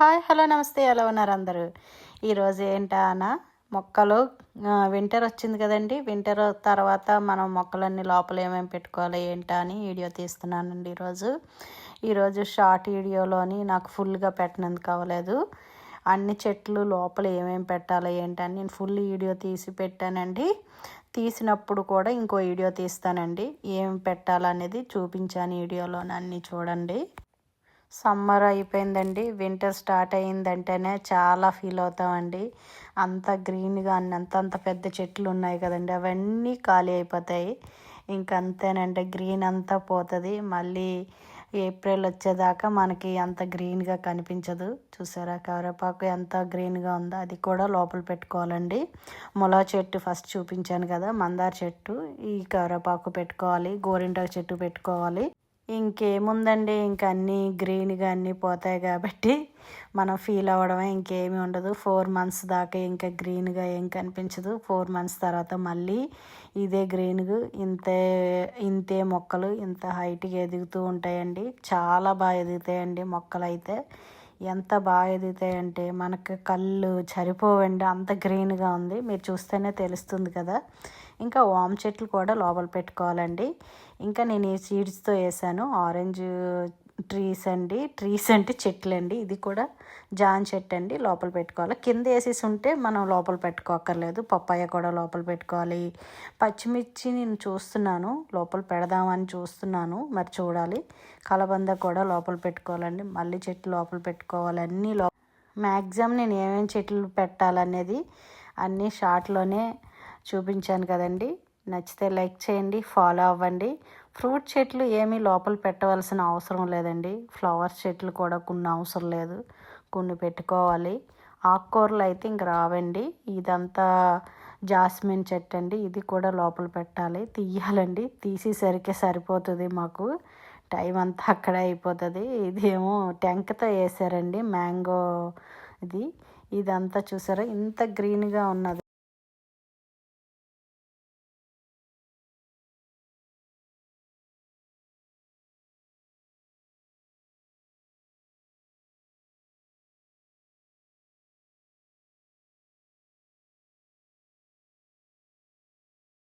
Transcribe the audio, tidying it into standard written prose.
Hi hello నమస్తే ఎలా ఉన్నారు అందరూ. ఈరోజు ఏంటన్నా మొక్కలు వింటర్ వచ్చింది కదండి. వింటర్ తర్వాత మనం మొక్కలన్నీ లోపల ఏమేమి పెట్టుకోవాలి ఏంటా అని వీడియో తీస్తున్నానండి. ఈరోజు షార్ట్ వీడియోలోని నాకు ఫుల్గా పెట్టినందుకు అవ్వలేదు. అన్ని చెట్లు లోపల ఏమేమి పెట్టాలి ఏంటని నేను ఫుల్ వీడియో తీసి పెట్టానండి. తీసినప్పుడు కూడా ఇంకో వీడియో తీస్తానండి. ఏం పెట్టాలనేది చూపించాను వీడియోలోని, అన్నీ చూడండి. సమ్మర్ అయిపోయిందండి, వింటర్ స్టార్ట్ అయ్యిందంటేనే చాలా ఫీల్ అవుతామండి. అంత గ్రీన్గా అంత పెద్ద చెట్లు ఉన్నాయి కదండి, అవన్నీ ఖాళీ అయిపోతాయి. ఇంకంతేనండి, గ్రీన్ అంతా పోతుంది. మళ్ళీ ఏప్రిల్ వచ్చేదాకా మనకి అంత గ్రీన్గా కనిపించదు. చూసారా కరివేపాకు ఎంత గ్రీన్గా ఉందో, అది కూడా లోపల పెట్టుకోవాలండి. ములా చెట్టు ఫస్ట్ చూపించాను కదా, మందార చెట్టు, ఈ కరివేపాకు పెట్టుకోవాలి, గోరింటాకు చెట్టు పెట్టుకోవాలి. ఇంకేముందండి, ఇంక అన్నీ గ్రీన్గా అన్నీ పోతాయి కాబట్టి మనం ఫీల్ అవ్వడమే, ఇంకేమీ ఉండదు. 4 months దాకా ఇంకా గ్రీన్గా ఏం కనిపించదు. 4 months తర్వాత మళ్ళీ ఇదే గ్రీన్గా ఇంతే మొక్కలు ఇంత హైట్గా ఎదుగుతూ ఉంటాయండి. చాలా బాగా ఎదుగుతాయండి మొక్కలు అయితే. ఎంత బాగా ఎదుగుతాయంటే మనకు కళ్ళు సరిపోవండి, అంత గ్రీన్గా ఉంది. మీరు చూస్తేనే తెలుస్తుంది కదా. ఇంకా వామ్ చెట్లు కూడా లోపల పెట్టుకోవాలండి. ఇంకా నేను ఈ సీడ్స్తో వేసాను ఆరెంజ్ ట్రీస్ అంటే చెట్లు అండి. ఇది కూడా జాన్ చెట్టు అండి, లోపల పెట్టుకోవాలి. కింద వేసేసి ఉంటే మనం లోపల పెట్టుకోక్కర్లేదు. పప్పాయ కూడా లోపల పెట్టుకోవాలి. పచ్చిమిర్చి నేను చూస్తున్నాను, లోపల పెడదామని చూస్తున్నాను, మరి చూడాలి. కలబంద కూడా లోపల పెట్టుకోవాలండి. మల్లి చెట్టు లోపల పెట్టుకోవాలి. అన్నీ మ్యాక్సిమం నేను ఏమేమి చెట్లు పెట్టాలనేది అన్నీ షార్ట్లోనే చూపించాను కదండి. నచ్చితే లైక్ చేయండి, ఫాలో అవ్వండి. ఫ్రూట్ చెట్లు ఏమీ లోపల పెట్టవలసిన అవసరం లేదండి. ఫ్లవర్స్ చెట్లు కూడా కొన్ని అవసరం లేదు, కొన్ని పెట్టుకోవాలి. ఆకుకూరలు అయితే ఇంక రావండి. ఇదంతా జాస్మిన్ చెట్టు అండి, ఇది కూడా లోపల పెట్టాలి, తీయాలండి. తీసేసరికి సరిపోతుంది, మాకు టైం అంతా అక్కడే అయిపోతుంది. ఇదేమో టెంకతో వేసారండి, మ్యాంగో. ఇదంతా చూసారా ఇంత గ్రీన్గా ఉన్నది.